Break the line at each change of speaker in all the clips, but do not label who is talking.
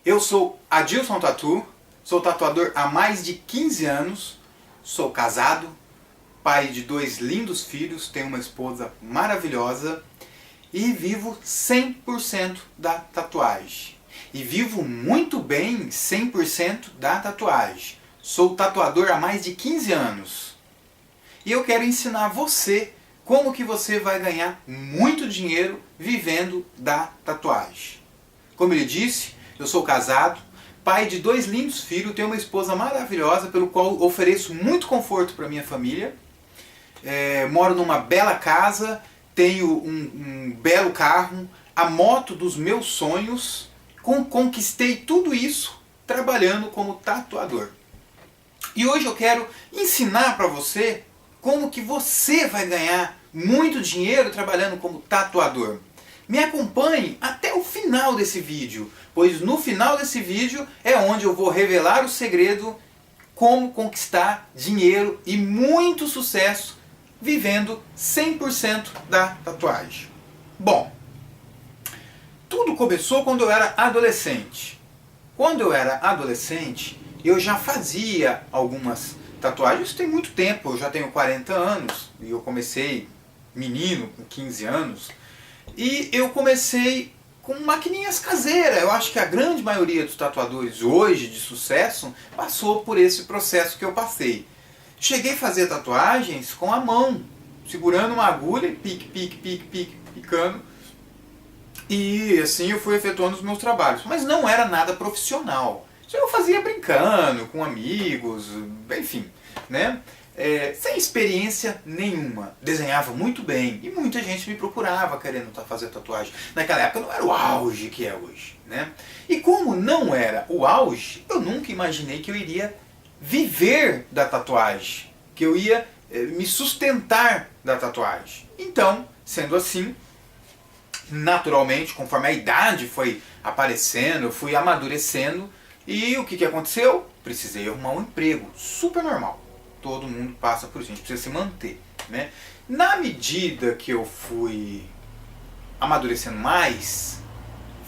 Eu sou Adilson Tatu, sou tatuador há mais de 15 anos, sou casado, pai de 2 lindos filhos, tenho uma esposa maravilhosa e vivo 100% da tatuagem. E vivo muito bem 100% da tatuagem. Sou tatuador há mais de 15 anos. E eu quero ensinar você como que você vai ganhar muito dinheiro vivendo da tatuagem. Como ele disse, eu sou casado, pai de 2 lindos filhos, tenho uma esposa maravilhosa pelo qual ofereço muito conforto para minha família. Moro numa bela casa, tenho um belo carro, a moto dos meus sonhos. Conquistei tudo isso trabalhando como tatuador. E hoje eu quero ensinar para você como que você vai ganhar muito dinheiro trabalhando como tatuador. Me acompanhe até o final desse vídeo, pois no final desse vídeo é onde eu vou revelar o segredo como conquistar dinheiro e muito sucesso vivendo 100% da tatuagem. Bom, tudo começou quando eu era adolescente. Quando eu era adolescente, eu já fazia algumas tatuagens. Isso tem muito tempo, eu já tenho 40 anos e eu comecei menino, com 15 anos. E eu comecei com maquininhas caseiras. Eu acho que a grande maioria dos tatuadores hoje de sucesso passou por esse processo que eu passei. Cheguei a fazer tatuagens com a mão, segurando uma agulha, picando. E assim eu fui efetuando os meus trabalhos. Mas não era nada profissional. Isso eu fazia brincando, com amigos, enfim, né? Sem experiência nenhuma. Desenhava muito bem e muita gente me procurava querendo fazer tatuagem. Naquela época não era o auge que é hoje, né? E como não era o auge, eu nunca imaginei que eu iria viver da tatuagem, que eu ia me sustentar da tatuagem. Então, sendo assim, naturalmente, conforme a idade foi aparecendo, eu fui amadurecendo e o que aconteceu? Precisei arrumar um emprego, super normal. Todo mundo passa por isso, a gente precisa se manter, né? Na medida que eu fui amadurecendo mais,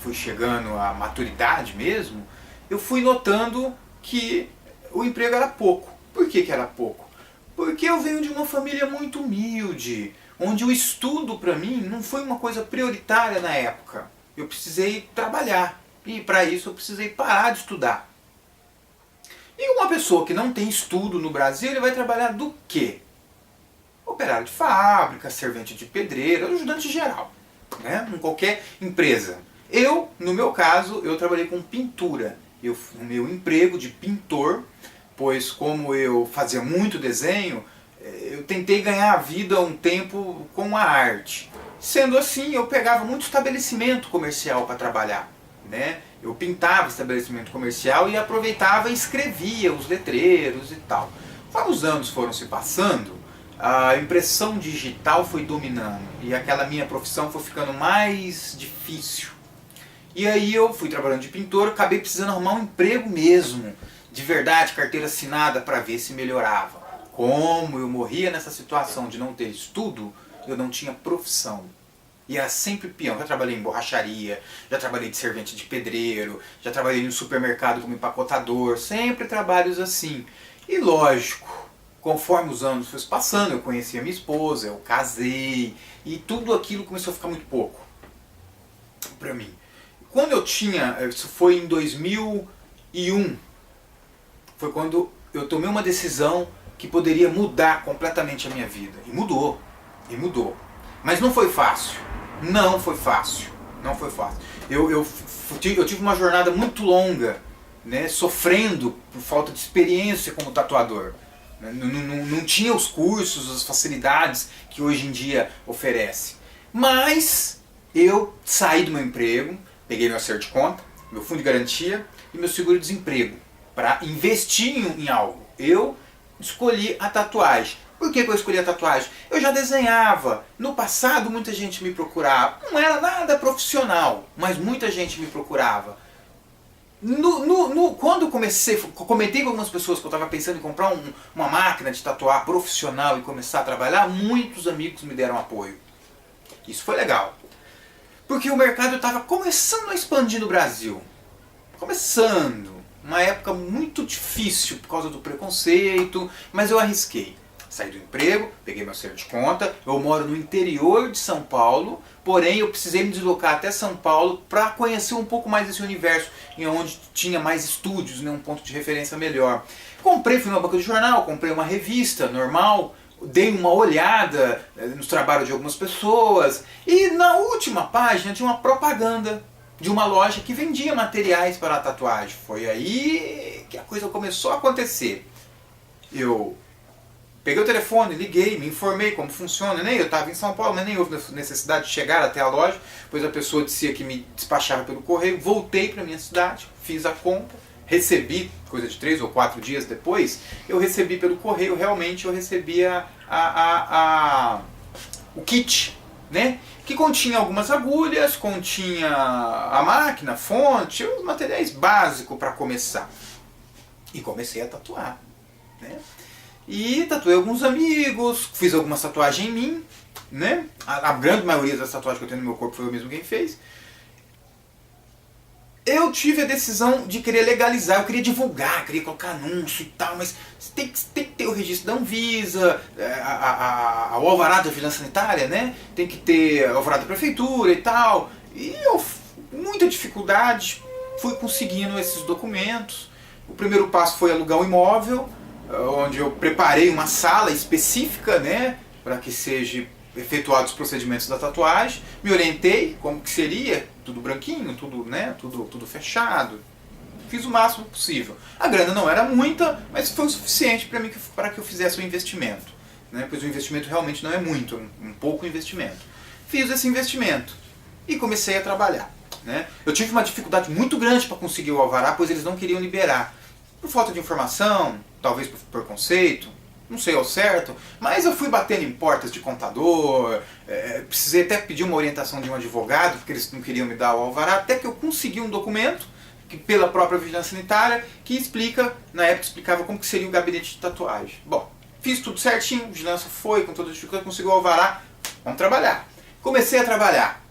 fui chegando à maturidade mesmo, eu fui notando que o emprego era pouco. Por que era pouco? Porque eu venho de uma família muito humilde, onde o estudo para mim não foi uma coisa prioritária na época. Eu precisei trabalhar e para isso eu precisei parar de estudar. E uma pessoa que não tem estudo no Brasil, ele vai trabalhar do quê? Operário de fábrica, servente de pedreiro, ajudante geral, né? Em qualquer empresa. No meu caso, eu trabalhei com pintura. O meu emprego de pintor, pois como eu fazia muito desenho, eu tentei ganhar a vida um tempo com a arte. Sendo assim, eu pegava muito estabelecimento comercial para trabalhar, né? Eu pintava estabelecimento comercial e aproveitava e escrevia os letreiros e tal. Conforme os anos foram se passando, a impressão digital foi dominando e aquela minha profissão foi ficando mais difícil. E aí eu fui trabalhando de pintor, acabei precisando arrumar um emprego mesmo, de verdade, carteira assinada, para ver se melhorava. Como eu morria nessa situação de não ter estudo, eu não tinha profissão. E era sempre peão. Já trabalhei em borracharia, já trabalhei de servente de pedreiro, já trabalhei no supermercado como empacotador, sempre trabalhos assim. E lógico, conforme os anos foram passando, eu conheci a minha esposa, eu casei, e tudo aquilo começou a ficar muito pouco para mim. Quando eu tinha, isso foi em 2001, foi quando eu tomei uma decisão que poderia mudar completamente a minha vida. E mudou. Mas não foi fácil. Não foi fácil. Eu tive uma jornada muito longa, né, sofrendo por falta de experiência como tatuador. Não tinha os cursos, as facilidades que hoje em dia oferece. Mas eu saí do meu emprego, peguei meu acerto de conta, meu fundo de garantia e meu seguro-desemprego para investir em algo. Eu escolhi a tatuagem. Por que eu escolhi a tatuagem? Eu já desenhava. No passado muita gente me procurava. Não era nada profissional, mas muita gente me procurava. Quando eu comentei com algumas pessoas que eu estava pensando em comprar uma máquina de tatuar profissional e começar a trabalhar, muitos amigos me deram apoio. Isso foi legal. Porque o mercado estava começando a expandir no Brasil. começando, uma época muito difícil por causa do preconceito, mas eu arrisquei. Saí do emprego, peguei meu acerto de conta, eu moro no interior de São Paulo, porém eu precisei me deslocar até São Paulo para conhecer um pouco mais esse universo, em onde tinha mais estúdios, né, um ponto de referência melhor. Comprei, fui numa banca de jornal, comprei uma revista normal, dei uma olhada nos trabalhos de algumas pessoas e na última página tinha uma propaganda de uma loja que vendia materiais para a tatuagem. Foi aí que a coisa começou a acontecer. Eu peguei o telefone, liguei, me informei como funciona, nem eu estava em São Paulo, mas nem houve necessidade de chegar até a loja, pois a pessoa dizia que me despachava pelo correio, voltei para minha cidade, fiz a compra, recebi, coisa de 3 ou 4 dias depois, eu recebi pelo correio, realmente eu recebi o kit, né? Que continha algumas agulhas, continha a máquina, fonte, os materiais básicos para começar. E comecei a tatuar, né? E tatuei alguns amigos, fiz algumas tatuagens em mim, né? A grande maioria das tatuagens que eu tenho no meu corpo foi eu mesmo quem fez. Eu tive a decisão de querer legalizar, eu queria divulgar, queria colocar anúncio e tal, mas tem que ter o registro da Anvisa, o alvará da vigilância sanitária, né? Tem que ter o alvará da prefeitura e tal. E eu, com muita dificuldade, fui conseguindo esses documentos. O primeiro passo foi alugar um imóvel, onde eu preparei uma sala específica, né, para que seja efetuados os procedimentos da tatuagem, me orientei como que seria, tudo branquinho, tudo, né, tudo fechado, fiz o máximo possível. A grana não era muita, mas foi o suficiente para mim para que eu fizesse o investimento, né, pois o investimento realmente não é muito, um pouco investimento. Fiz esse investimento e comecei a trabalhar, né. Eu tive uma dificuldade muito grande para conseguir o alvará, pois eles não queriam liberar, por falta de informação, talvez por preconceito, não sei ao certo, mas eu fui batendo em portas de contador, precisei até pedir uma orientação de um advogado, porque eles não queriam me dar o alvará, até que eu consegui um documento, que pela própria vigilância sanitária, que explica, na época explicava como que seria o gabinete de tatuagem. Bom, fiz tudo certinho, a vigilância foi, com toda a dificuldade, consegui o alvará, vamos trabalhar. Comecei a trabalhar.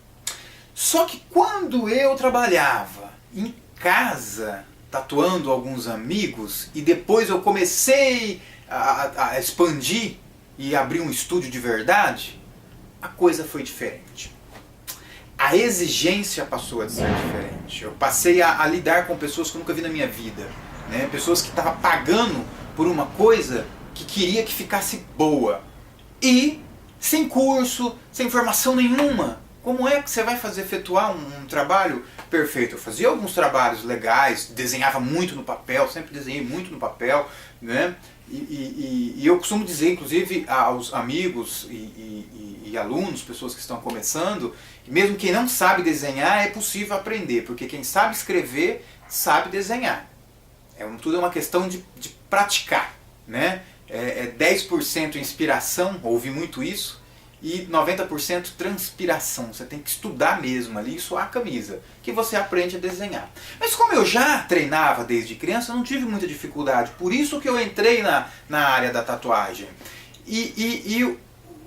Só que quando eu trabalhava em casa, tatuando alguns amigos, e depois eu comecei a expandir e abrir um estúdio de verdade, a coisa foi diferente. A exigência passou a ser diferente. Eu passei a lidar com pessoas que eu nunca vi na minha vida, né? Pessoas que estavam pagando por uma coisa que queria que ficasse boa. E sem curso, sem formação nenhuma. Como é que você vai efetuar um trabalho perfeito? Eu fazia alguns trabalhos legais, desenhava muito no papel, sempre desenhei muito no papel, né? E eu costumo dizer, inclusive, aos amigos e alunos, pessoas que estão começando, que mesmo quem não sabe desenhar, é possível aprender, porque quem sabe escrever, sabe desenhar. Tudo é uma questão de praticar, né? 10% inspiração, ouvi muito isso, e 90% transpiração. Você tem que estudar mesmo ali e suar a camisa, que você aprende a desenhar. Mas como eu já treinava desde criança, eu não tive muita dificuldade. Por isso que eu entrei na área da tatuagem. E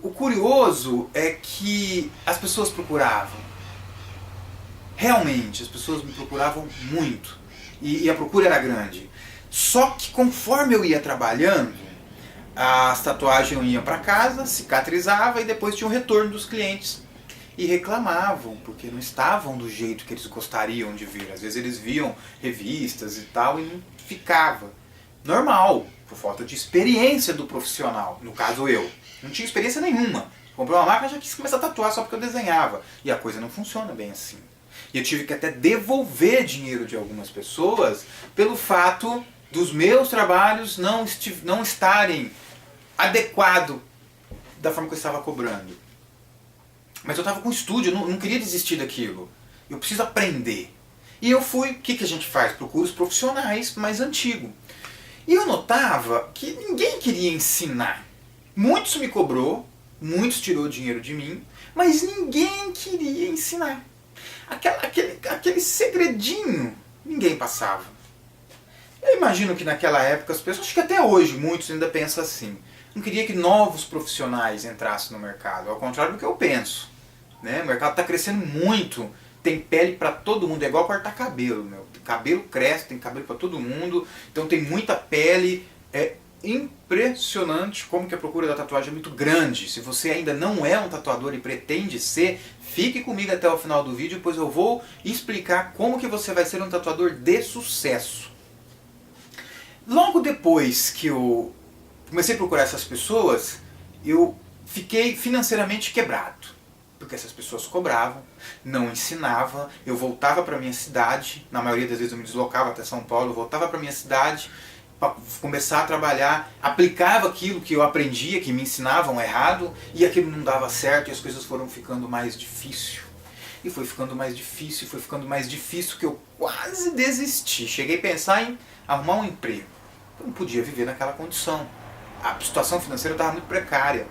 o curioso é que as pessoas procuravam. Realmente, as pessoas me procuravam muito. E a procura era grande. Só que conforme eu ia trabalhando, as tatuagens iam para casa, cicatrizava e depois tinha o retorno dos clientes. E reclamavam, porque não estavam do jeito que eles gostariam de ver. Às vezes eles viam revistas e tal e não ficava. Normal, por falta de experiência do profissional. No caso eu. Não tinha experiência nenhuma. Comprei uma máquina e já quis começar a tatuar só porque eu desenhava. E a coisa não funciona bem assim. E eu tive que até devolver dinheiro de algumas pessoas pelo fato dos meus trabalhos não estarem adequados da forma que eu estava cobrando. Mas eu estava com estúdio, eu não queria desistir daquilo. Eu preciso aprender. E eu fui, o que a gente faz? Procura os profissionais mais antigos. E eu notava que ninguém queria ensinar. Muitos me cobrou, muitos tirou dinheiro de mim, mas ninguém queria ensinar. Aquele segredinho, ninguém passava. Eu imagino que naquela época as pessoas, acho que até hoje muitos ainda pensam assim, não queria que novos profissionais entrassem no mercado, ao contrário do que eu penso. Né? O mercado está crescendo muito, tem pele pra todo mundo, é igual cortar cabelo, meu. Cabelo cresce, tem cabelo pra todo mundo, então tem muita pele. É impressionante como que a procura da tatuagem é muito grande. Se você ainda não é um tatuador e pretende ser, fique comigo até o final do vídeo, pois eu vou explicar como que você vai ser um tatuador de sucesso. Logo depois que eu comecei a procurar essas pessoas, eu fiquei financeiramente quebrado. Porque essas pessoas cobravam, não ensinavam, eu voltava para minha cidade, na maioria das vezes eu me deslocava até São Paulo, eu voltava para minha cidade para começar a trabalhar, aplicava aquilo que eu aprendia, que me ensinavam errado, e aquilo não dava certo e as coisas foram ficando mais difícil. E foi ficando mais difícil, foi ficando mais difícil que eu quase desisti. Cheguei a pensar em arrumar um emprego. Eu não podia viver naquela condição. A situação financeira estava muito precária.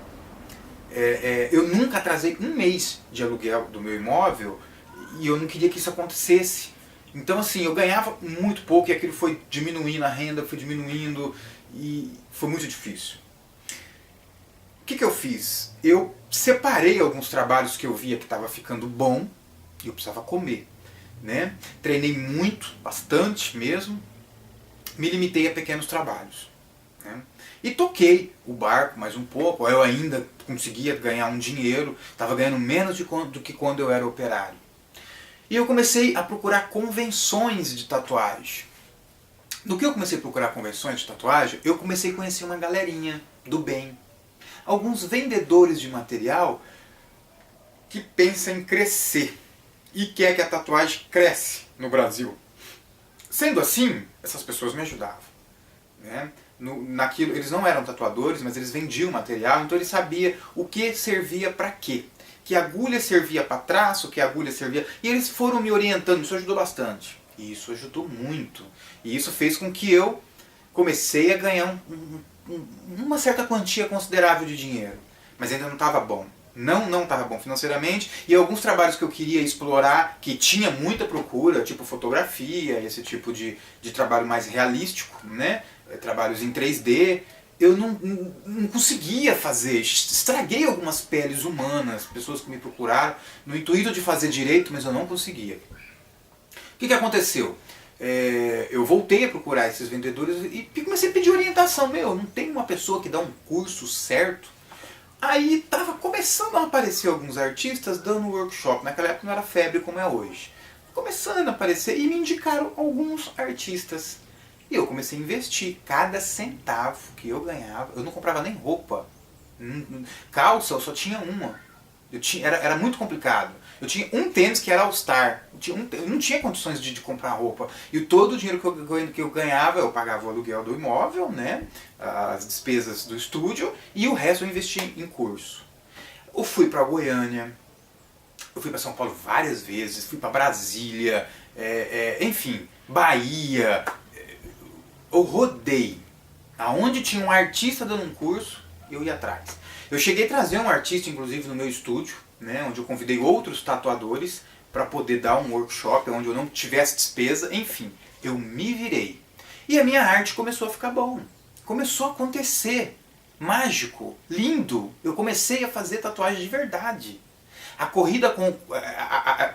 Eu nunca atrasei um mês de aluguel do meu imóvel e eu não queria que isso acontecesse. Então assim, eu ganhava muito pouco e aquilo foi diminuindo, a renda foi diminuindo e foi muito difícil. O que eu fiz? Eu separei alguns trabalhos que eu via que estava ficando bom e eu precisava comer, né? Treinei muito, bastante mesmo, me limitei a pequenos trabalhos, né? E toquei o barco mais um pouco, eu ainda conseguia ganhar um dinheiro, estava ganhando menos do que quando eu era operário. E eu comecei a procurar convenções de tatuagem. No que eu comecei a procurar convenções de tatuagem, eu comecei a conhecer uma galerinha do bem. Alguns vendedores de material que pensam em crescer e quer que a tatuagem cresça no Brasil. Sendo assim, essas pessoas me ajudavam, né? Naquilo, eles não eram tatuadores, mas eles vendiam material, então eles sabiam o que servia para quê. Que agulha servia para traço, que agulha servia... E eles foram me orientando, isso ajudou bastante. E isso ajudou muito. E isso fez com que eu comecei a ganhar uma certa quantia considerável de dinheiro. Mas ainda não estava bom. Não estava bom financeiramente. E alguns trabalhos que eu queria explorar, que tinha muita procura, tipo fotografia, esse tipo de trabalho mais realístico, né? Trabalhos em 3D, eu não conseguia fazer. Estraguei algumas peles humanas, pessoas que me procuraram, no intuito de fazer direito, mas eu não conseguia. O que aconteceu? Eu voltei a procurar esses vendedores e comecei a pedir orientação. Não tem uma pessoa que dá um curso certo? Aí estava começando a aparecer alguns artistas dando workshop. Naquela época não era febre como é hoje. Começando a aparecer e me indicaram alguns artistas. E eu comecei a investir. Cada centavo que eu ganhava, eu não comprava nem roupa. Calça eu só tinha uma. Era muito complicado. Eu tinha um tênis que era All Star. Eu não tinha condições de comprar roupa. E todo o dinheiro que eu ganhava, eu pagava o aluguel do imóvel, né? As despesas do estúdio, e o resto eu investia em curso. Eu fui para Goiânia, eu fui para São Paulo várias vezes, fui para Brasília, enfim, Bahia. Eu rodei. Aonde tinha um artista dando um curso, eu ia atrás. Eu cheguei a trazer um artista, inclusive, no meu estúdio, né, onde eu convidei outros tatuadores para poder dar um workshop, onde eu não tivesse despesa, enfim, eu me virei. E a minha arte começou a ficar bom. Começou a acontecer. Mágico, lindo. Eu comecei a fazer tatuagem de verdade. A corrida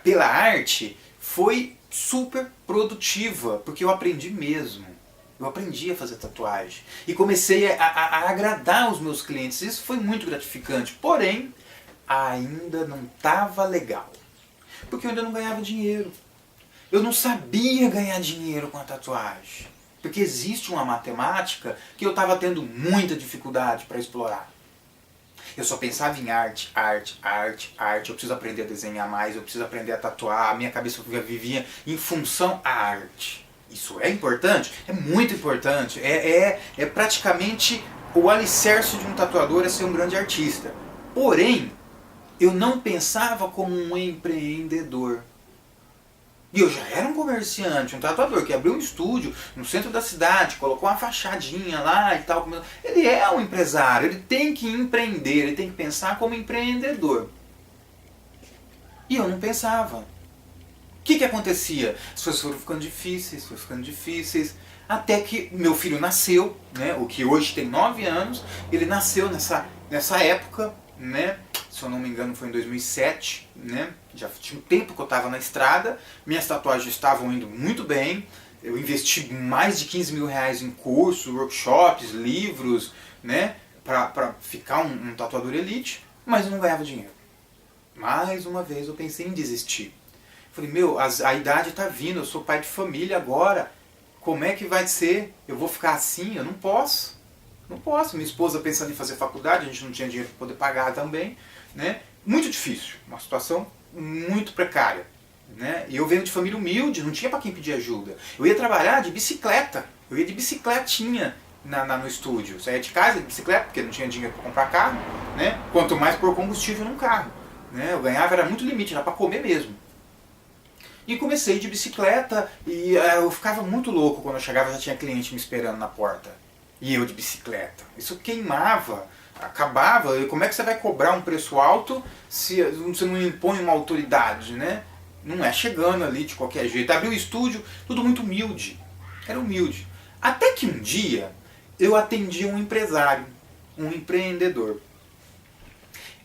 pela arte foi super produtiva, porque eu aprendi mesmo. Eu aprendi a fazer tatuagem e comecei a agradar os meus clientes. Isso foi muito gratificante, porém, ainda não estava legal. Porque eu ainda não ganhava dinheiro. Eu não sabia ganhar dinheiro com a tatuagem. Porque existe uma matemática que eu estava tendo muita dificuldade para explorar. Eu só pensava em arte, arte, arte, arte. Eu preciso aprender a desenhar mais, eu preciso aprender a tatuar. A minha cabeça vivia em função à arte. Isso é importante? É muito importante. É praticamente o alicerce de um tatuador é ser um grande artista. Porém, eu não pensava como um empreendedor. E eu já era um comerciante, um tatuador que abriu um estúdio no centro da cidade, colocou uma fachadinha lá e tal. Ele é um empresário, ele tem que empreender, ele tem que pensar como empreendedor. E eu não pensava. O que acontecia? As coisas foram ficando difíceis, até que meu filho nasceu, né, o que hoje tem 9 anos, ele nasceu nessa época, né, se eu não me engano foi em 2007, né? Já tinha um tempo que eu estava na estrada, minhas tatuagens estavam indo muito bem, eu investi mais de 15 mil reais em cursos, workshops, livros, né? Para ficar um tatuador elite, mas eu não ganhava dinheiro. Mais uma vez eu pensei em desistir. Falei, meu, a idade está vindo, eu sou pai de família agora, como é que vai ser? Eu vou ficar assim? Eu não posso. Não posso. Minha esposa pensando em fazer faculdade, a gente não tinha dinheiro para poder pagar também, né? Muito difícil, uma situação muito precária, né? E eu venho de família humilde, não tinha para quem pedir ajuda. Eu ia trabalhar de bicicleta, eu ia de bicicletinha no estúdio. Saía de casa de bicicleta, porque não tinha dinheiro para comprar carro, né? Quanto mais pôr combustível num carro, né? Eu ganhava, era muito limite, era para comer mesmo. E comecei de bicicleta e eu ficava muito louco quando eu chegava, já tinha cliente me esperando na porta. E eu de bicicleta. Isso queimava, acabava. E como é que você vai cobrar um preço alto se você não impõe uma autoridade, né? Não é chegando ali de qualquer jeito. Abri o estúdio, tudo muito humilde. Era humilde. Até que um dia eu atendi um empresário, um empreendedor.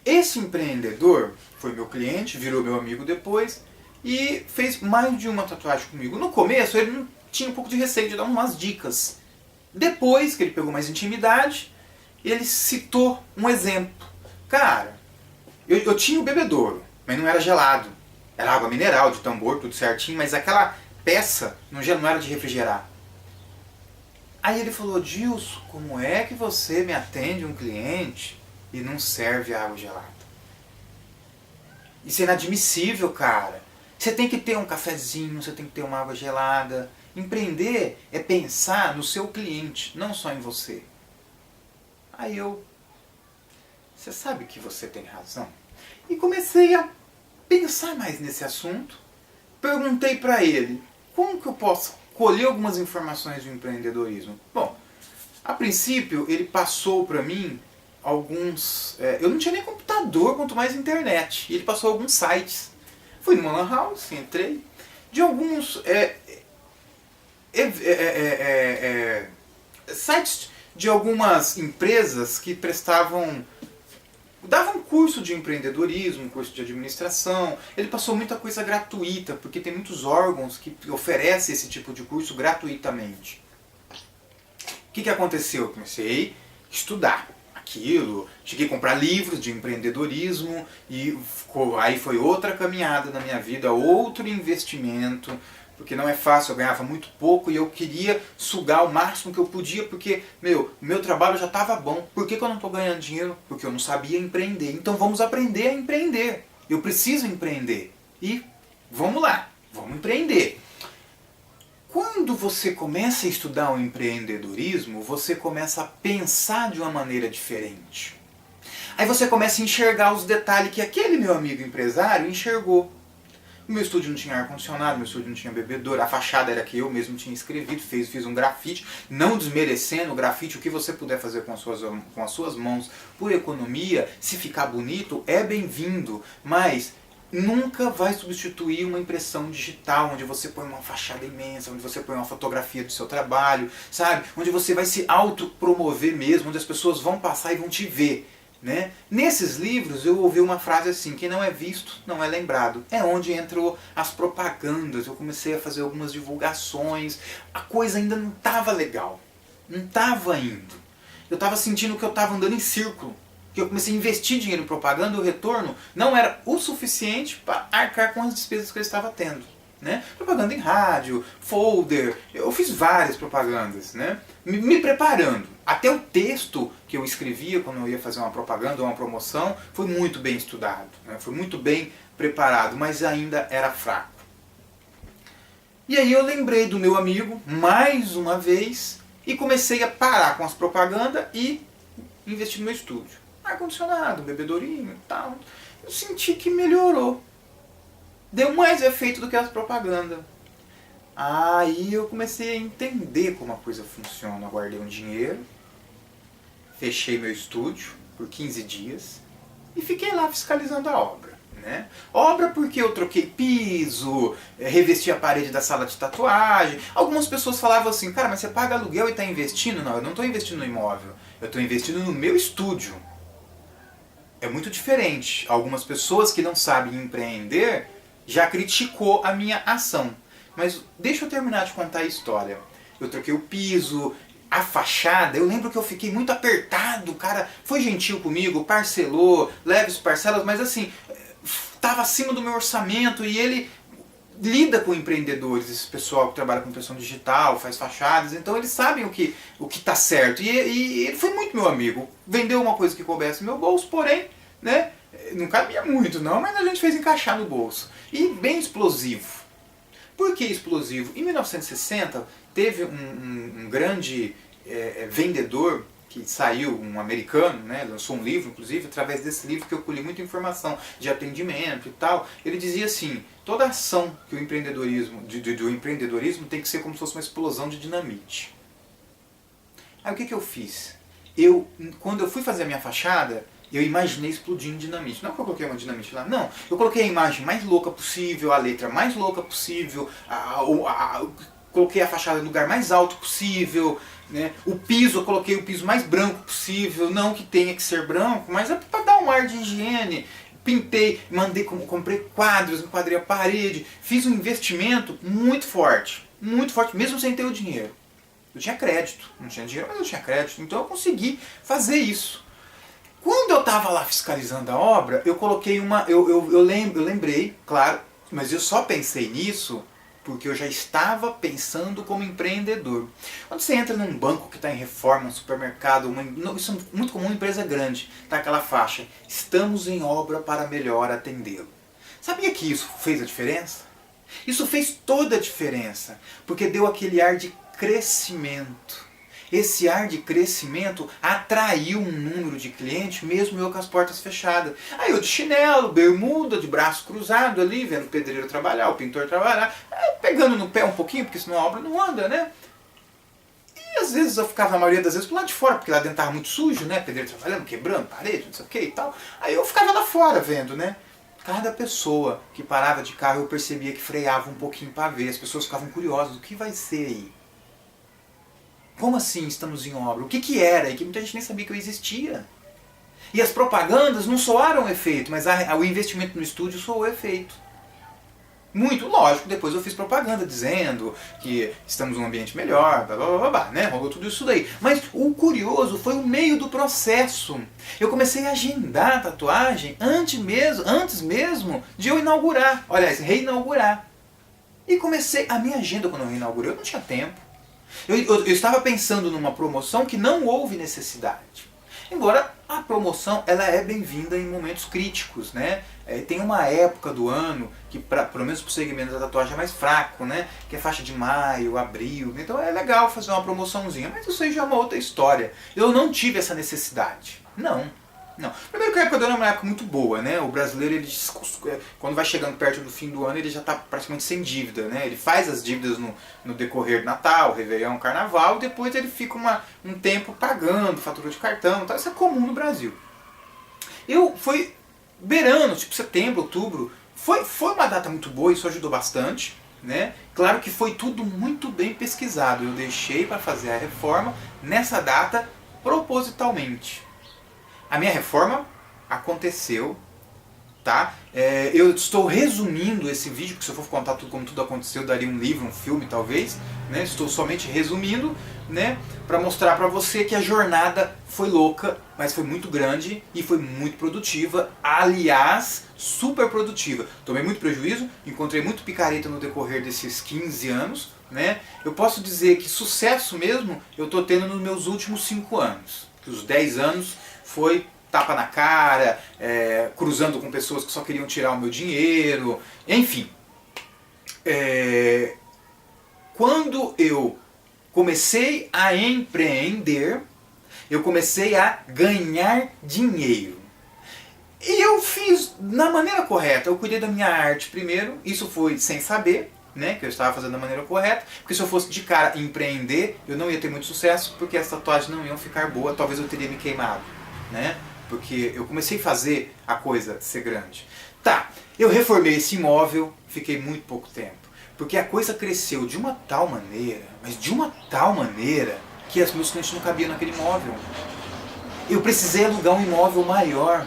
Esse empreendedor foi meu cliente, virou meu amigo depois e fez mais de uma tatuagem comigo. No começo ele não tinha um pouco de receio de dar umas dicas. Depois que ele pegou mais intimidade, ele citou um exemplo. Cara, eu tinha o bebedouro, mas não era gelado. Era água mineral, de tambor, tudo certinho, mas aquela peça não era de refrigerar. Aí ele falou, Gilson, como é que você me atende um cliente e não serve água gelada? Isso é inadmissível, cara. Você tem que ter um cafezinho, você tem que ter uma água gelada. Empreender é pensar no seu cliente, não só em você. Aí você sabe que você tem razão? E comecei a pensar mais nesse assunto. Perguntei para ele, como que eu posso colher algumas informações do empreendedorismo? Bom, a princípio ele passou para mim alguns... eu não tinha nem computador, quanto mais internet. E ele passou alguns sites. Fui numa lan house, entrei. De alguns... sites de algumas empresas que davam curso de empreendedorismo, curso de administração. Ele passou muita coisa gratuita, porque tem muitos órgãos que oferecem esse tipo de curso gratuitamente. O que aconteceu? Eu comecei a estudar aquilo, cheguei a comprar livros de empreendedorismo e aí foi outra caminhada na minha vida, outro investimento, porque não é fácil, eu ganhava muito pouco e eu queria sugar o máximo que eu podia, porque meu trabalho já estava bom. Por que eu não estou ganhando dinheiro? Porque eu não sabia empreender. Então vamos aprender a empreender. Eu preciso empreender. E vamos lá, vamos empreender. Quando você começa a estudar o empreendedorismo, você começa a pensar de uma maneira diferente. Aí você começa a enxergar os detalhes que aquele meu amigo empresário enxergou. O meu estúdio não tinha ar-condicionado, meu estúdio não tinha bebedouro, a fachada era que eu mesmo tinha escrevido, fiz um grafite, não desmerecendo o grafite, o que você puder fazer com as suas mãos por economia, se ficar bonito, é bem-vindo, mas nunca vai substituir uma impressão digital, onde você põe uma fachada imensa, onde você põe uma fotografia do seu trabalho, sabe? Onde você vai se autopromover mesmo, onde as pessoas vão passar e vão te ver. Né? Nesses livros eu ouvi uma frase assim, quem não é visto não é lembrado. É onde entram as propagandas, eu comecei a fazer algumas divulgações, a coisa ainda não estava legal, não estava indo. Eu estava sentindo que eu estava andando em círculo, que eu comecei a investir dinheiro em propaganda e o retorno não era o suficiente para arcar com as despesas que eu estava tendo. Né? Propaganda em rádio, folder, eu fiz várias propagandas, né? Me preparando. Até o texto que eu escrevia quando eu ia fazer uma propaganda ou uma promoção foi muito bem estudado, né? Foi muito bem preparado, mas ainda era fraco. E aí eu lembrei do meu amigo, mais uma vez, e comecei a parar com as propagandas e investir no meu estúdio. Ar-condicionado, bebedourinho e tal. Eu senti que melhorou. Deu mais efeito do que as propagandas. Aí eu comecei a entender como a coisa funciona. Eu guardei um dinheiro, fechei meu estúdio por 15 dias e fiquei lá fiscalizando a obra. Né? Obra porque eu troquei piso, revesti a parede da sala de tatuagem. Algumas pessoas falavam assim, cara, mas você paga aluguel e está investindo? Não, eu não estou investindo no imóvel, eu estou investindo no meu estúdio. é muito diferente. Algumas pessoas que não sabem empreender já criticou a minha ação. Mas deixa eu terminar de contar a história. Eu troquei o piso, a fachada, eu lembro que eu fiquei muito apertado, o cara foi gentil comigo, parcelou, leves parcelas, mas assim, estava acima do meu orçamento e ele lida com empreendedores, esse pessoal que trabalha com impressão digital, faz fachadas, então eles sabem o que tá certo. E ele foi muito meu amigo. Vendeu uma coisa que coubesse no meu bolso, porém, né, não cabia muito não, mas a gente fez encaixar no bolso. E bem explosivo. Por que explosivo? Em 1960 teve um grande vendedor que saiu, um americano, né, lançou um livro, inclusive, através desse livro que eu colhi muita informação de atendimento e tal. Ele dizia assim, toda ação que o empreendedorismo, do empreendedorismo tem que ser como se fosse uma explosão de dinamite. Aí o que eu fiz? Quando eu fui fazer a minha fachada, eu imaginei explodindo dinamite. Não que eu coloquei uma dinamite lá, não. Eu coloquei a imagem mais louca possível, a letra mais louca possível, coloquei a fachada no lugar mais alto possível, né? O piso, eu coloquei o piso mais branco possível, não que tenha que ser branco, mas é para dar um ar de higiene. Pintei, comprei quadros, enquadrei a parede, fiz um investimento muito forte, mesmo sem ter o dinheiro. Eu tinha crédito, não tinha dinheiro, mas eu tinha crédito, então eu consegui fazer isso. Quando eu estava lá fiscalizando a obra, eu coloquei eu lembrei, claro, mas eu só pensei nisso porque eu já estava pensando como empreendedor. Quando você entra num banco que está em reforma, um supermercado, isso é muito comum em empresa grande, tá aquela faixa, estamos em obra para melhor atendê-lo. Sabia que isso fez a diferença? Isso fez toda a diferença, porque deu aquele ar de crescimento. Esse ar de crescimento atraiu um número de clientes, mesmo eu com as portas fechadas. Aí eu de chinelo, bermuda, de braço cruzado ali, vendo o pedreiro trabalhar, o pintor trabalhar, pegando no pé um pouquinho, porque senão a obra não anda, né? E às vezes eu ficava, a maioria das vezes, pro lado de fora, porque lá dentro estava muito sujo, né? Pedreiro trabalhando, quebrando parede, não sei o que e tal. Aí eu ficava lá fora vendo, né? Cada pessoa que parava de carro eu percebia que freava um pouquinho para ver. As pessoas ficavam curiosas, o que vai ser aí? Como assim estamos em obra? O que era? E que muita gente nem sabia que eu existia. E as propagandas não soaram efeito, mas o investimento no estúdio soou efeito. Muito lógico, depois eu fiz propaganda dizendo que estamos num ambiente melhor, blá, blá, blá, blá, né? Rolou tudo isso daí. Mas o curioso foi o meio do processo. Eu comecei a agendar a tatuagem antes mesmo de eu inaugurar. Aliás, reinaugurar. E comecei a minha agenda quando eu reinaugurei, eu não tinha tempo. Eu estava pensando numa promoção que não houve necessidade. Embora a promoção ela é bem-vinda em momentos críticos, né? Tem uma época do ano que, pelo menos para o segmento da tatuagem, é mais fraco, né? Que é faixa de maio, abril. Então é legal fazer uma promoçãozinha, mas isso aí já é uma outra história. Eu não tive essa necessidade. Não. Primeiro que a época do ano é uma época muito boa, né? O brasileiro, ele, quando vai chegando perto do fim do ano, ele já está praticamente sem dívida, né? Ele faz as dívidas no decorrer do Natal, Réveillon, Carnaval, e depois ele fica um tempo pagando fatura de cartão, tá? Isso é comum no Brasil. Foi beirando, tipo setembro, outubro, foi uma data muito boa, isso ajudou bastante, né? Claro que foi tudo muito bem pesquisado, eu deixei para fazer a reforma nessa data propositalmente. A minha reforma aconteceu, tá? Eu estou resumindo esse vídeo, porque se eu for contar tudo como tudo aconteceu, daria um livro, um filme talvez, né? Estou somente resumindo, né? Para mostrar para você que a jornada foi louca, mas foi muito grande e foi muito produtiva, aliás, super produtiva. Tomei muito prejuízo, encontrei muito picareta no decorrer desses 15 anos, né? Eu posso dizer que sucesso mesmo eu estou tendo nos meus últimos 5 anos, que os 10 anos foi tapa na cara, cruzando com pessoas que só queriam tirar o meu dinheiro, enfim. Quando eu comecei a empreender, eu comecei a ganhar dinheiro. E eu fiz na maneira correta, eu cuidei da minha arte primeiro, isso foi sem saber, né, que eu estava fazendo da maneira correta, porque se eu fosse de cara empreender, eu não ia ter muito sucesso, porque as tatuagens não iam ficar boas, talvez eu teria me queimado, né? Porque eu comecei a fazer a coisa ser grande. Tá, eu reformei esse imóvel, fiquei muito pouco tempo. Porque a coisa cresceu de uma tal maneira, mas de uma tal maneira, que os meus clientes não cabiam naquele imóvel. Eu precisei alugar um imóvel maior.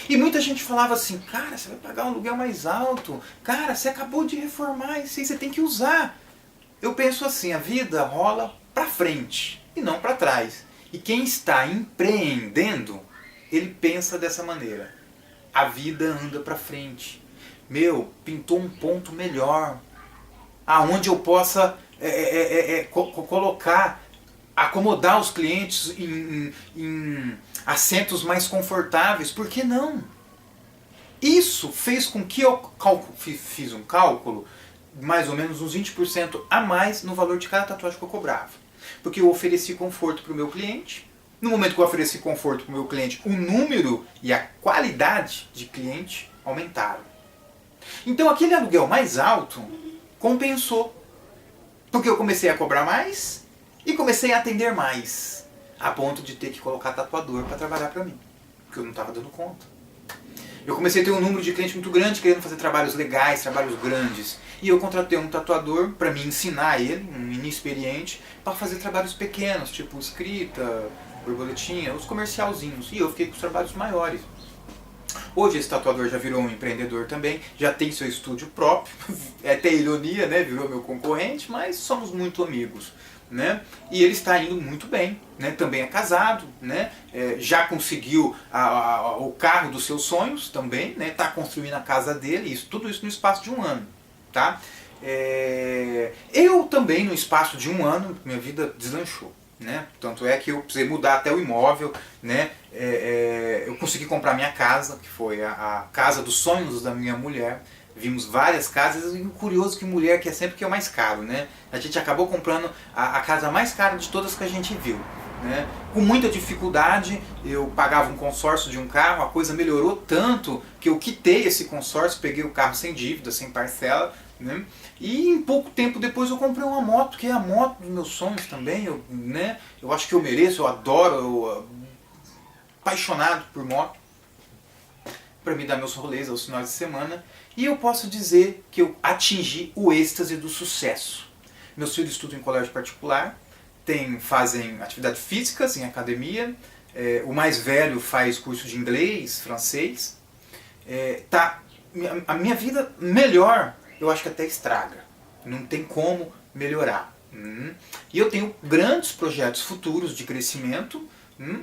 E muita gente falava assim, cara, você vai pagar um aluguel mais alto, cara, você acabou de reformar, isso aí você tem que usar. Eu penso assim, a vida rola para frente e não para trás. E quem está empreendendo, ele pensa dessa maneira. A vida anda para frente. Meu, pintou um ponto melhor, aonde eu possa colocar, acomodar os clientes em assentos mais confortáveis. Por que não? Isso fez com que eu fiz um cálculo mais ou menos uns 20% a mais no valor de cada tatuagem que eu cobrava. Porque eu ofereci conforto para o meu cliente. No momento que eu ofereci conforto para o meu cliente, o número e a qualidade de cliente aumentaram. Então aquele aluguel mais alto compensou. Porque eu comecei a cobrar mais e comecei a atender mais. A ponto de ter que colocar tatuador para trabalhar para mim. Porque eu não estava dando conta. Eu comecei a ter um número de clientes muito grande, querendo fazer trabalhos legais, trabalhos grandes. E eu contratei um tatuador para me ensinar ele, um inexperiente, para fazer trabalhos pequenos, tipo escrita, borboletinha, os comercialzinhos. E eu fiquei com os trabalhos maiores. Hoje esse tatuador já virou um empreendedor também, já tem seu estúdio próprio, é até ironia, né? Virou meu concorrente, mas somos muito amigos. Né? E ele está indo muito bem, né? Também é casado, né? Já conseguiu o carro dos seus sonhos também, né? Está construindo a casa dele, tudo isso no espaço de um ano. Tá? Eu também, no espaço de um ano, minha vida deslanchou. Né? Tanto é que eu precisei mudar até o imóvel, né? Eu consegui comprar minha casa, que foi a casa dos sonhos da minha mulher. Vimos várias casas, e o curioso que mulher quer sempre que é o mais caro, né? A gente acabou comprando a casa mais cara de todas que a gente viu, né? Com muita dificuldade, eu pagava um consórcio de um carro, a coisa melhorou tanto que eu quitei esse consórcio, peguei o carro sem dívida, sem parcela, né? E em pouco tempo depois eu comprei uma moto, que é a moto dos meus sonhos também, né? Eu acho que eu mereço, eu adoro, apaixonado por moto, para me dar meus rolês aos finais de semana. E eu posso dizer que eu atingi o êxtase do sucesso. Meus filhos estudam em colégio particular, fazem atividades físicas em academia, o mais velho faz curso de inglês, francês. A minha vida melhor, eu acho que até estraga. Não tem como melhorar. E eu tenho grandes projetos futuros de crescimento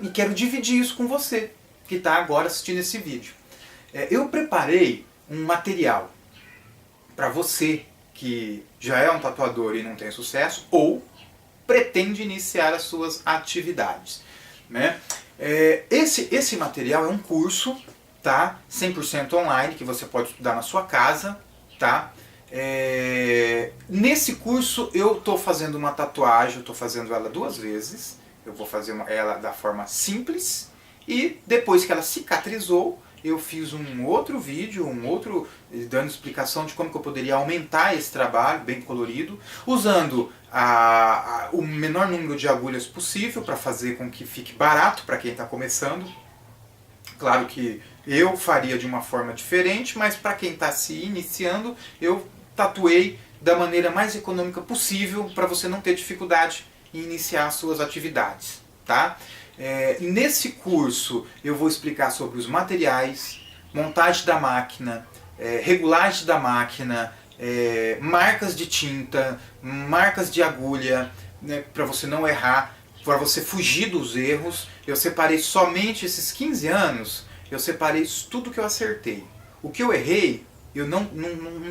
e quero dividir isso com você, que está agora assistindo esse vídeo. Eu preparei um material para você que já é um tatuador e não tem sucesso ou pretende iniciar as suas atividades, né? Esse material é um curso, tá? 100% online, que você pode estudar na sua casa, tá? Nesse curso eu estou fazendo uma tatuagem, eu estou fazendo ela 2 vezes. Eu vou fazer ela da forma simples e depois que ela cicatrizou, eu fiz um outro vídeo, dando explicação de como que eu poderia aumentar esse trabalho bem colorido, usando o menor número de agulhas possível para fazer com que fique barato para quem está começando. Claro que eu faria de uma forma diferente, mas para quem está se iniciando, eu tatuei da maneira mais econômica possível para você não ter dificuldade em iniciar as suas atividades, tá? Nesse curso eu vou explicar sobre os materiais, montagem da máquina, regulagem da máquina, marcas de tinta, marcas de agulha, né, para você não errar, para você fugir dos erros. Eu separei somente esses 15 anos, eu separei tudo que eu acertei. O que eu errei, eu não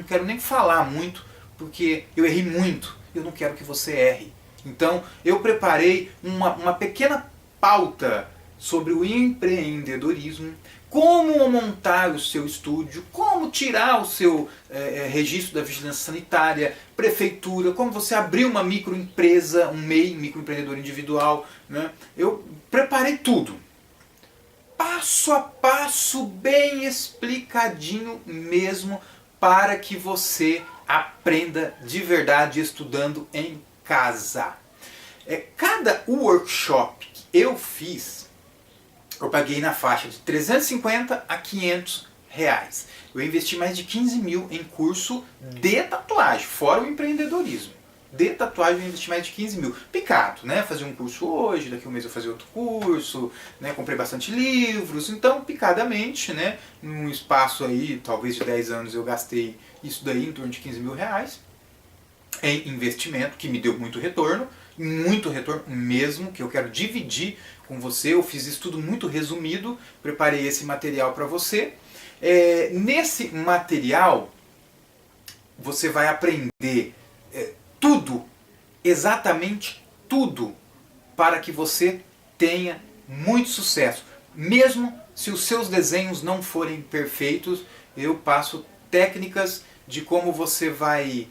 quero nem falar muito, porque eu errei muito, eu não quero que você erre. Então eu preparei uma pequena pauta sobre o empreendedorismo, como montar o seu estúdio, como tirar o seu registro da vigilância sanitária, prefeitura, como você abrir uma microempresa, um MEI, microempreendedor individual, né? Eu preparei tudo, passo a passo, bem explicadinho mesmo, para que você aprenda de verdade estudando em casa. Cada workshop que eu fiz, eu paguei na faixa de 350 a 500 reais. Eu investi mais de 15 mil em curso de tatuagem, fora o empreendedorismo. de tatuagem eu vou investir mais de 15 mil. Picado, né? Fazer um curso hoje, daqui a um mês eu fazer outro curso, né? Comprei bastante livros, então picadamente, né? Num espaço aí, talvez de 10 anos eu gastei isso daí em torno de 15 mil reais em investimento, que me deu muito retorno mesmo, que eu quero dividir com você. Eu fiz isso tudo muito resumido, preparei esse material para você. Nesse material você vai aprender tudo, exatamente tudo, para que você tenha muito sucesso. Mesmo se os seus desenhos não forem perfeitos, eu passo técnicas de como você vai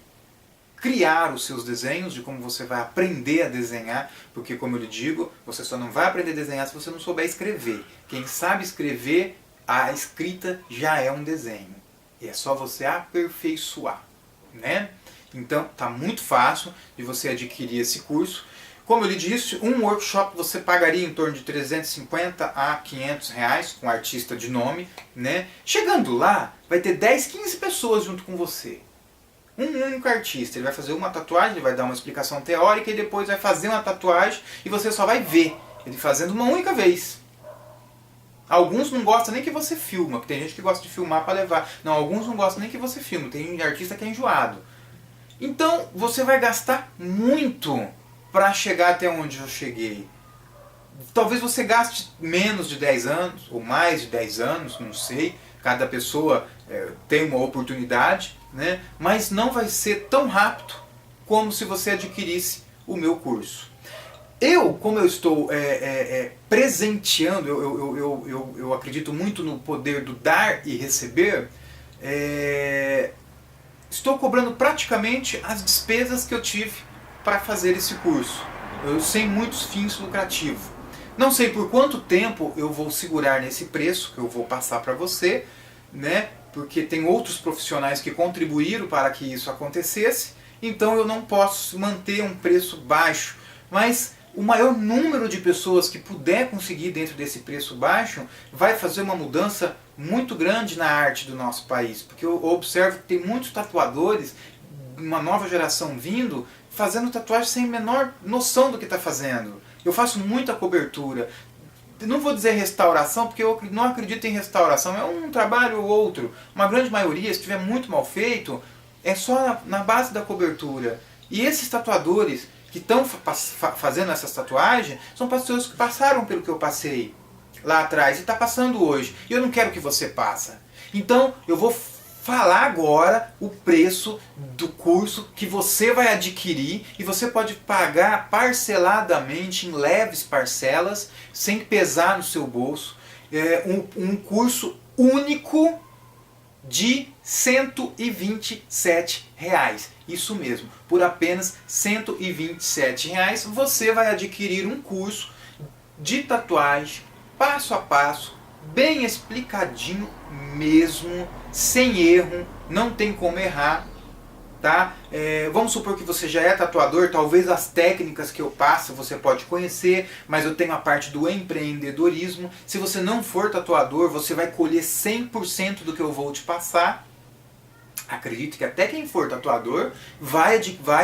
criar os seus desenhos, de como você vai aprender a desenhar, porque como eu lhe digo, você só não vai aprender a desenhar se você não souber escrever. Quem sabe escrever, a escrita já é um desenho. E é só você aperfeiçoar, né? Então tá muito fácil de você adquirir esse curso. Como eu lhe disse, um workshop você pagaria em torno de 350 a 500 reais com artista de nome, né? Chegando lá, vai ter 10, 15 pessoas junto com você. Um único artista, ele vai fazer uma tatuagem, ele vai dar uma explicação teórica e depois vai fazer uma tatuagem e você só vai ver ele fazendo uma única vez. Alguns não gostam nem que você filma, porque tem gente que gosta de filmar para levar. Não, alguns não gostam nem que você filme, tem artista que é enjoado. Então você vai gastar muito para chegar até onde eu cheguei. Talvez você gaste menos de 10 anos, ou mais de 10 anos, não sei. Cada pessoa tem uma oportunidade, né? Mas não vai ser tão rápido como se você adquirisse o meu curso. Como eu estou presenteando, eu acredito muito no poder do dar e receber, estou cobrando praticamente as despesas que eu tive para fazer esse curso, sem muitos fins lucrativos. Não sei por quanto tempo eu vou segurar nesse preço que eu vou passar para você, né? Porque tem outros profissionais que contribuíram para que isso acontecesse, então eu não posso manter um preço baixo. Mas o maior número de pessoas que puder conseguir dentro desse preço baixo vai fazer uma mudança muito grande na arte do nosso país. Porque eu observo que tem muitos tatuadores, uma nova geração vindo, fazendo tatuagem sem a menor noção do que está fazendo. Eu faço muita cobertura. Não vou dizer restauração, porque eu não acredito em restauração. É um trabalho ou outro. Uma grande maioria, se estiver muito mal feito, é só na base da cobertura. E esses tatuadores que estão fazendo essas tatuagens são pessoas que passaram pelo que eu passei lá atrás e está passando hoje. E eu não quero que você passe. Então eu vou falar agora o preço do curso que você vai adquirir e você pode pagar parceladamente, em leves parcelas, sem pesar no seu bolso. Um curso único de R$ 127. Isso mesmo, por apenas R$ 127 você vai adquirir um curso de tatuagem, passo a passo, bem explicadinho mesmo, sem erro, não tem como errar, tá? Vamos supor que você já é tatuador, talvez as técnicas que eu passo você pode conhecer, mas eu tenho a parte do empreendedorismo. Se você não for tatuador, você vai colher 100% do que eu vou te passar. Acredito que até quem for tatuador vai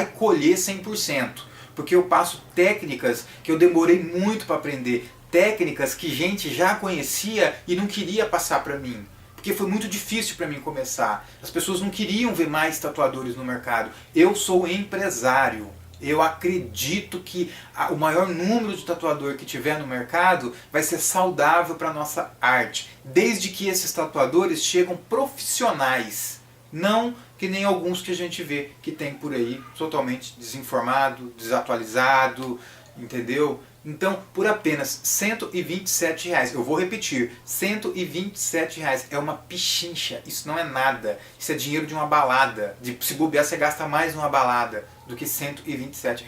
colher 100%, porque eu passo técnicas que eu demorei muito para aprender, técnicas que gente já conhecia e não queria passar para mim, porque foi muito difícil para mim começar. As pessoas não queriam ver mais tatuadores no mercado. Eu sou empresário. Eu acredito que o maior número de tatuador que tiver no mercado vai ser saudável para a nossa arte, desde que esses tatuadores chegam profissionais. Não que nem alguns que a gente vê que tem por aí, totalmente desinformado, desatualizado, entendeu? Então, por apenas R$ 127, eu vou repetir, R$ 127 é uma pichincha, isso não é nada, isso é dinheiro de uma balada, se bobear você gasta mais numa balada do que R$ 127,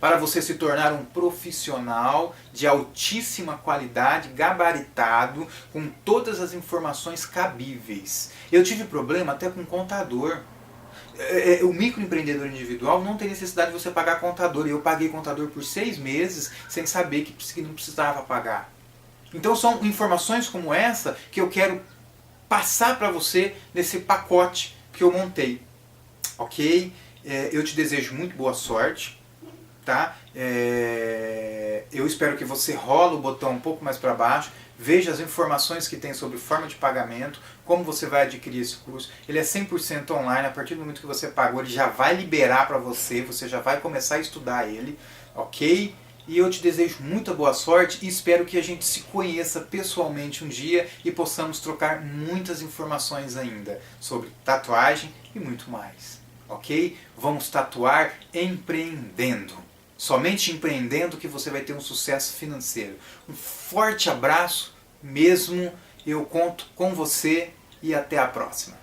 para você se tornar um profissional de altíssima qualidade, gabaritado, com todas as informações cabíveis. Eu tive problema até com contador. O microempreendedor individual não tem necessidade de você pagar contador. Eu paguei contador por 6 meses sem saber que não precisava pagar. Então são informações como essa que eu quero passar para você nesse pacote que eu montei. Ok? Eu te desejo muito boa sorte, tá? Eu espero que você rola o botão um pouco mais para baixo, veja as informações que tem sobre forma de pagamento, como você vai adquirir esse curso. Ele é 100% online, a partir do momento que você pagou, ele já vai liberar para você, você já vai começar a estudar ele, ok? E eu te desejo muita boa sorte e espero que a gente se conheça pessoalmente um dia e possamos trocar muitas informações ainda sobre tatuagem e muito mais, ok? Vamos tatuar empreendendo. Somente empreendendo que você vai ter um sucesso financeiro. Um forte abraço mesmo, eu conto com você e até a próxima.